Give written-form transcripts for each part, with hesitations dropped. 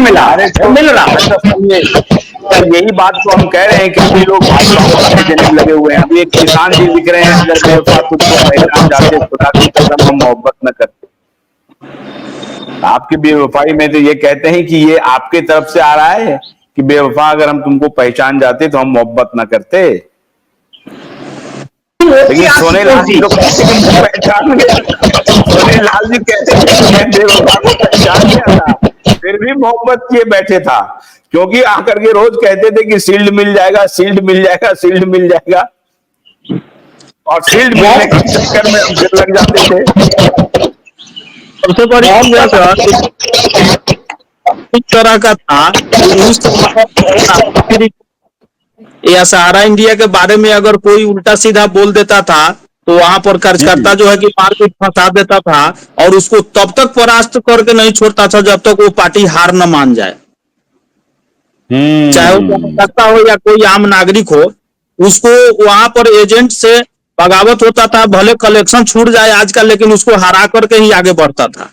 मिला, अरे वो मिल रहा है। तो सुनिए सर, यही बात तो हम कह रहे हैं कि अभी लोग भाई पैसे देने में लगे हुए हैं। अभी एक किसान जी लिख रहे हैं, अगर बेवफा तुझको पहचान जाते खुदा की कसम हम मोहब्बत न करते। आपकी बेवफाई में तो ये कहते हैं कि ये आपके तरफ से आ रहा है कि बेवफा अगर हम तुमको पहचान जाते तो हम मोहब्बत न करते। लेकिन सोने लाल जी तो कहते हैं कि मैं पहचान गया। सोने लाल जी कहते हैं कि मैं बेवफा को पहचान गया था, फिर भी मोहब्बत किए बैठे था, क्योंकि आकर के रोज कहते थे कि शील्ड मिल जाएगा, शील्ड मिल जाएगा, शील्ड मिल जाएगा, और शील्ड मिलने के चक्कर में हम फिर लग जाते थे। सबसे बड़ी चीज है सर, इस तरह का था कि उस समय या सहारा इंडिया के बारे में अगर कोई उल्टा सीधा बोल देता था तो वहां पर कार्यकर्ता जो है कि मारपीट फंसा देता था, और उसको तब तक परास्त करके नहीं छोड़ता था जब तक वो पार्टी हार न मान जाए। चाहे वो कार्यकर्ता हो या कोई आम नागरिक हो, उसको वहां पर एजेंट से बगावत होता था, भले कलेक्शन छूट जाए आज का, लेकिन उसको हरा करके ही आगे बढ़ता था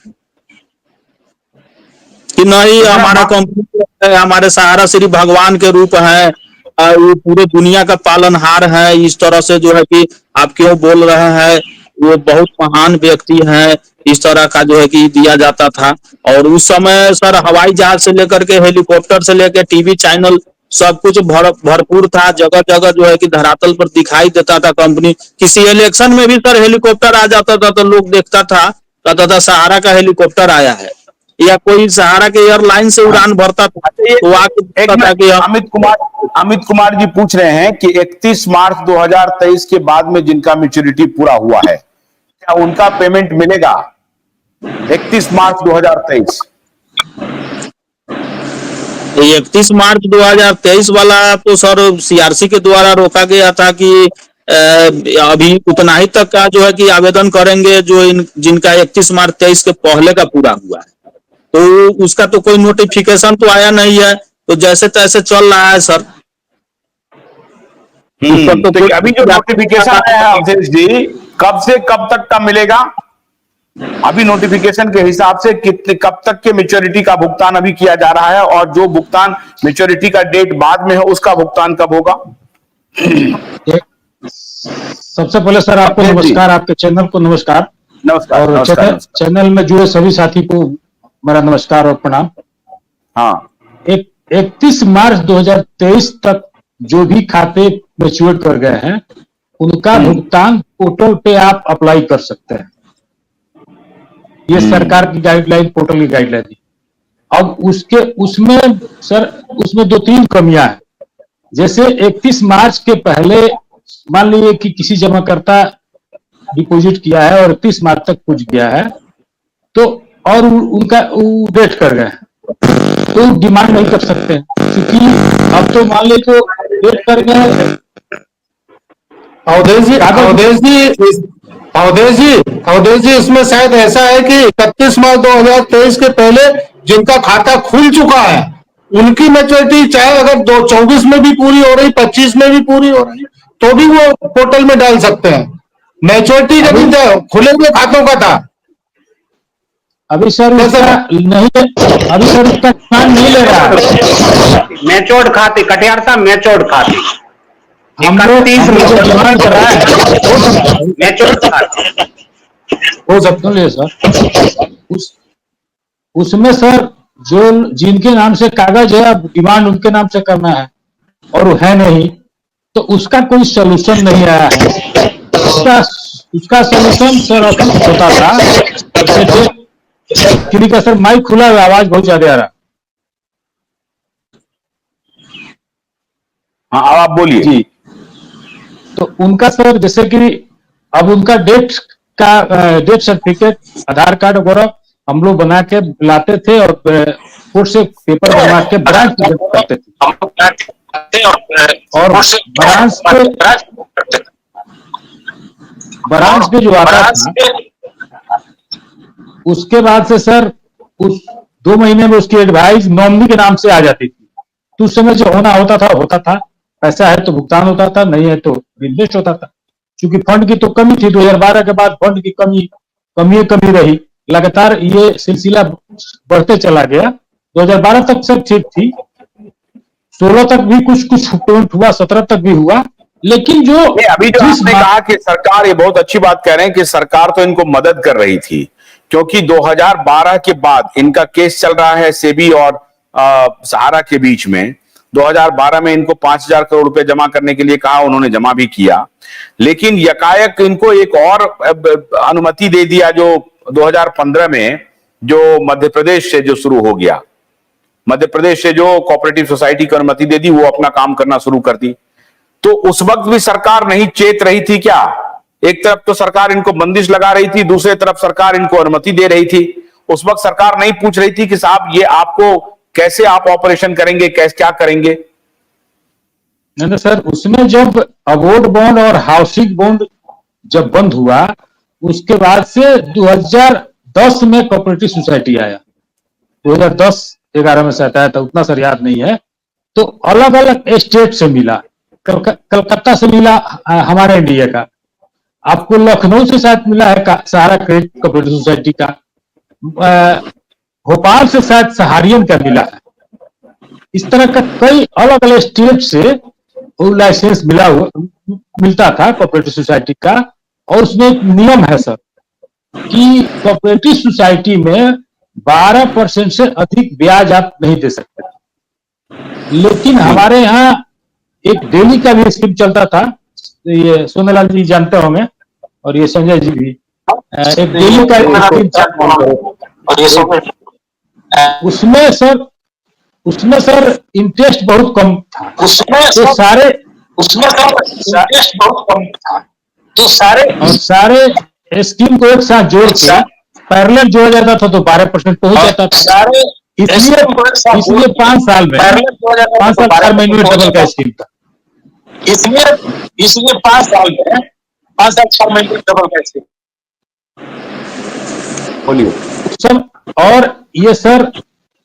कि नहीं हमारा कंपनी है, हमारे सहारा श्री भगवान के रूप है, वो पूरे दुनिया का पालनहार है, इस तरह से जो है कि आप क्यों बोल रहे हैं, वो बहुत महान व्यक्ति हैं, इस तरह का जो है कि दिया जाता था। और उस समय सर हवाई जहाज से लेकर के हेलीकॉप्टर से लेकर टीवी चैनल सब कुछ भरपूर था, जगह जगह जो है कि धरातल पर दिखाई देता था कंपनी। किसी इलेक्शन में भी सर हेलीकॉप्टर आ जाता था तो लोग देखता था, कहता था सहारा का हेलीकॉप्टर आया है, या कोई सहारा के एयरलाइन से उड़ान भरता था तो आके अमित कुमार जी पूछ रहे हैं कि 31 मार्च 2023 के बाद में जिनका मैच्योरिटी पूरा हुआ है, क्या उनका पेमेंट मिलेगा? 31 मार्च 2023 31 मार्च 2023 वाला तो सर सीआरसी के द्वारा रोका गया था कि अभी उतना ही तक का जो है कि आवेदन करेंगे जो जिनका 31 मार्च 23 के पहले का पूरा हुआ है, तो उसका तो कोई नोटिफिकेशन तो आया नहीं है, तो जैसे तैसे चल रहा है सर। तो अभी जो नोटिफिकेशन आया है अवधेश जी, कब से कब तक का मिलेगा? अभी नोटिफिकेशन के हिसाब से कितने कब तक के मैच्योरिटी का भुगतान अभी किया जा रहा है, और जो भुगतान मैच्योरिटी का डेट बाद में है उसका भुगतान कब होगा? सबसे पहले सर आपको नमस्कार, आपके चैनल को नमस्कार। नमस्कार। और चैनल में जुड़े सभी साथी को मेरा नमस्कार और प्रणाम। हाँ, 31 मार्च 2023 तक जो भी खाते मैच्योर कर गए हैं उनका भुगतान पोर्टल पे आप अप्लाई कर सकते हैं। ये सरकार की गाइडलाइन, पोर्टल की गाइडलाइन थी। अब उसमें 2-3 कमियां हैं। जैसे 31 मार्च के पहले मान लीजिए कि किसी जमाकर्ता डिपॉजिट किया है और 31 मार्च तक पूछ गया है, तो और उनका डेट कर गए तो डिमांड नहीं कर सकते हैं, क्योंकि अब तो मान लीजिए तो डेट कर गए। अवधेश जी इसमें शायद ऐसा है कि 31 मार्च 2023 के पहले जिनका खाता खुल चुका है उनकी मैच्योरिटी चाहे अगर 24 में भी पूरी हो रही, 25 में भी पूरी हो रही, तो भी वो पोर्टल में डाल सकते हैं। मैच्योरिटी जब खुले हुए खातों का था। अभी सर नहीं, अभी सर उसका ध्यान नहीं ले रहा है। मैच्योर्ड खाते कटियार साहब, मैच्योर्ड खाते हम लोग डिमांड कर रहा है मैच्योर्ड खाते हो सकता है सर। उसमें सर जो जिनके नाम से कागज है अब डिमांड उनके नाम से करना है और वो है नहीं, तो उसका कोई सोल्यूशन नहीं आया है। उसका सोल्यूशन सर होता था किसी का सर माइक खुला है, आवाज बहुत ज्यादा आ रहा। हाँ आप बोलिए जी। तो उनका सर जैसे कि अब उनका डेट सर्टिफिकेट, आधार कार्ड वगैरह हम लोग बना के लाते थे और कोर्ट से पेपर बनवा के ब्रांच करते थे, और ब्रांच पे जो आता था उसके बाद से सर उस 2 महीने में उसकी एडवाइस नॉमिनी के नाम से आ जाती थी। तो उस समय जो होता था, पैसा है तो भुगतान होता था, नहीं है तो इन्वेस्ट होता था। क्योंकि फंड की तो कमी थी, 2012 के बाद फंड की कमी रही, लगातार ये सिलसिला बढ़ते चला गया। 2012 तक सब ठीक थी, 16 तक भी कुछ पेमेंट हुआ, 17 तक भी हुआ, लेकिन जो अभी जो आपने कहा कि सरकार, ये बहुत अच्छी बात कह रहे हैं कि सरकार तो इनको मदद कर रही थी, क्योंकि 2012 के बाद इनका केस चल रहा है सेबी और सहारा के बीच में। 2012 में इनको 5,000 करोड़ रुपए जमा करने के लिए कहा, उन्होंने जमा भी किया, लेकिन यकायक इनको एक और अनुमति दे दिया जो 2015 में जो मध्य प्रदेश से जो शुरू हो गया, मध्य प्रदेश से जो कोऑपरेटिव सोसाइटी को अनुमति दे दी, वो अपना काम करना शुरू कर दी। तो उस वक्त भी सरकार नहीं चेत रही थी क्या? एक तरफ तो सरकार इनको बंदिश लगा रही थी, दूसरी तरफ सरकार इनको अनुमति दे रही थी। उस वक्त सरकार नहीं पूछ रही थी कि साहब ये आपको कैसे आप ऑपरेशन करेंगे, कैसे क्या करेंगे? नहीं सर, उसमें जब अवॉर्ड बॉन्ड और हाउसिंग बॉन्ड जब बंद हुआ, उसके बाद से 2010 में कोऑपरेटिव सोसाइटी आया, 2010-11 में शायद आया था, उतना सर याद नहीं है। तो अलग अलग स्टेट से मिला, कलकत्ता से मिला हमारे इंडिया का, आपको लखनऊ से शायद मिला है सहारा क्रेडिट कोऑपरेटिव सोसाइटी का, भोपाल से शायद सहारियन का मिला है। इस तरह का कई अलग अलग स्टेट से वो लाइसेंस मिलता था कोऑपरेटिव सोसाइटी का। और उसमें एक नियम है सर कि कोऑपरेटिव सोसाइटी में 12% से अधिक ब्याज आप नहीं दे सकते। लेकिन हमारे यहाँ एक डेली का भी स्कीम चलता था, ये सोनेलाल जी जानते होंगे और ये संजय जी भी, एक डेली का स्कीम उसमें सर इंटरेस्ट बहुत कम था, तो सारे स्कीम को एक साथ जोड़ के पैरेलल जोड़ा जाता था तो 12% पहुंच जाता था। इसलिए 5 साल में 4 महीने में डबल का स्कीम था। इसलिए 5 साल में 4 महीने में डबल का स्कीम। बोलिए सर। और ये सर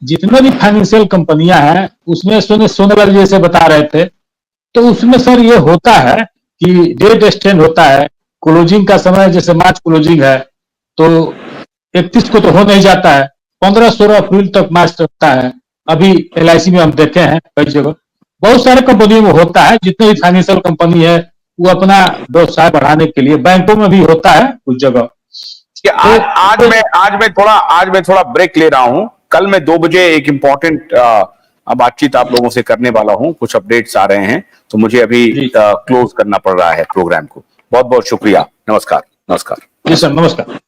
जितने भी फाइनेंशियल कंपनियां हैं उसमें सोनेलाल जैसे बता रहे थे, तो उसमें सर ये होता है कि डेट एक्सटेंड होता है, क्लोजिंग का समय जैसे मार्च क्लोजिंग है तो 31 को तो हो नहीं जाता है, 15-16 अप्रैल तक मार्च रखता है। अभी LIC में हम देखे हैं कई जगह, बहुत सारे कंपनियों में होता है, जितने भी फाइनेंशियल कंपनी है वो अपना व्यवसाय बढ़ाने के लिए, बैंकों में भी होता है कुछ जगह। आज मैं थोड़ा ब्रेक ले रहा हूं। कल मैं 2 बजे एक इंपॉर्टेंट बातचीत आप लोगों से करने वाला हूं, कुछ अपडेट्स आ रहे हैं, तो मुझे अभी क्लोज करना पड़ रहा है प्रोग्राम को। बहुत बहुत शुक्रिया, नमस्कार। जी सर, नमस्कार।